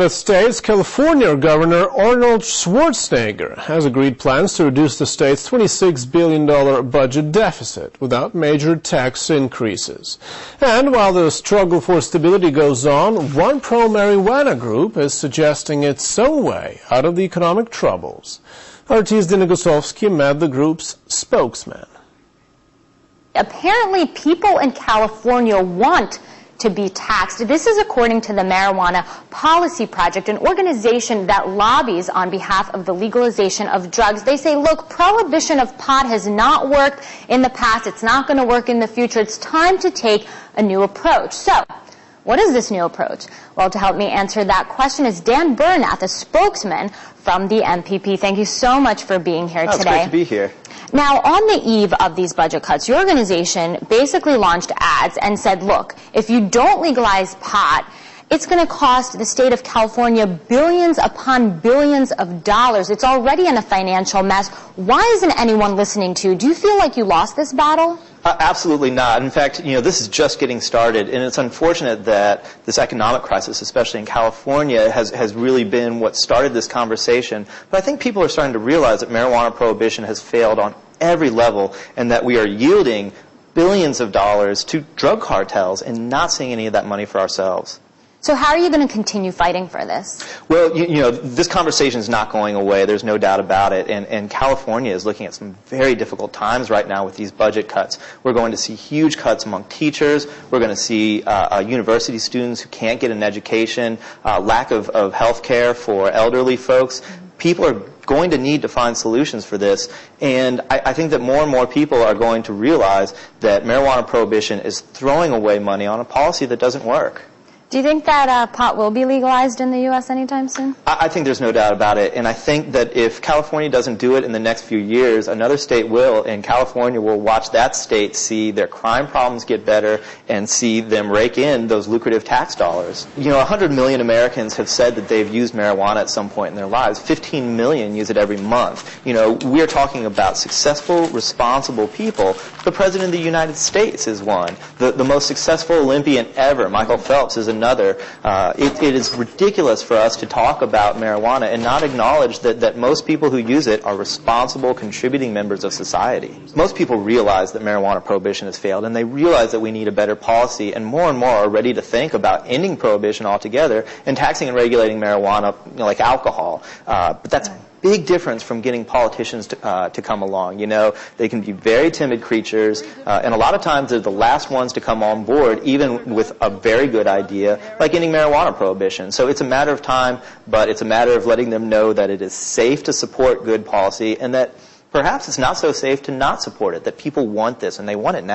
The state's California Governor Arnold Schwarzenegger has agreed plans to reduce the state's $26 billion budget deficit without major tax increases. And while the struggle for stability goes on, one pro-marijuana group is suggesting it's own way out of the economic troubles. RT's Dina Gosowski met the group's spokesman. Apparently, people in California want to be taxed. This is according to the Marijuana Policy Project, an organization that lobbies on behalf of the legalization of drugs. They say, look, prohibition of pot has not worked in the past. It's not going to work in the future. It's time to take a new approach. So, what is this new approach? Well, to help me answer that question is Dan Bernath, a spokesman from the MPP. Thank you so much for being here today. It's great to be here. Now, on the eve of these budget cuts, your organization basically launched ads and said, look, if you don't legalize pot, it's going to cost the state of California billions upon billions of dollars. It's already in a financial mess. Why isn't anyone listening to you? Do you feel like you lost this battle? Absolutely not. In fact, this is just getting started, and it's unfortunate that this economic crisis, especially in California, has really been what started this conversation. But I think people are starting to realize that marijuana prohibition has failed on every level, and that we are yielding billions of dollars to drug cartels and not seeing any of that money for ourselves. So how are you going to continue fighting for this? Well, this conversation is not going away. There's no doubt about it. And California is looking at some very difficult times right now with these budget cuts. We're going to see huge cuts among teachers. We're going to see university students who can't get an education, lack of health care for elderly folks. People are going to need to find solutions for this. And I think that more and more people are going to realize that marijuana prohibition is throwing away money on a policy that doesn't work. Do you think that pot will be legalized in the U.S. anytime soon? I think there's no doubt about it. And I think that if California doesn't do it in the next few years, another state will. And California will watch that state see their crime problems get better and see them rake in those lucrative tax dollars. 100 million Americans have said that they've used marijuana at some point in their lives. 15 million use it every month. We're talking about successful, responsible people. The President of the United States is one. The most successful Olympian ever, Michael Phelps, is another. It is ridiculous for us to talk about marijuana and not acknowledge that most people who use it are responsible, contributing members of society. Most people realize that marijuana prohibition has failed, and they realize that we need a better policy, and more are ready to think about ending prohibition altogether and taxing and regulating marijuana like alcohol. But that's big difference from getting politicians to come along. They can be very timid creatures, and a lot of times they're the last ones to come on board, even with a very good idea, like ending marijuana prohibition. So it's a matter of time, but it's a matter of letting them know that it is safe to support good policy, and that perhaps it's not so safe to not support it, that people want this, and they want it now.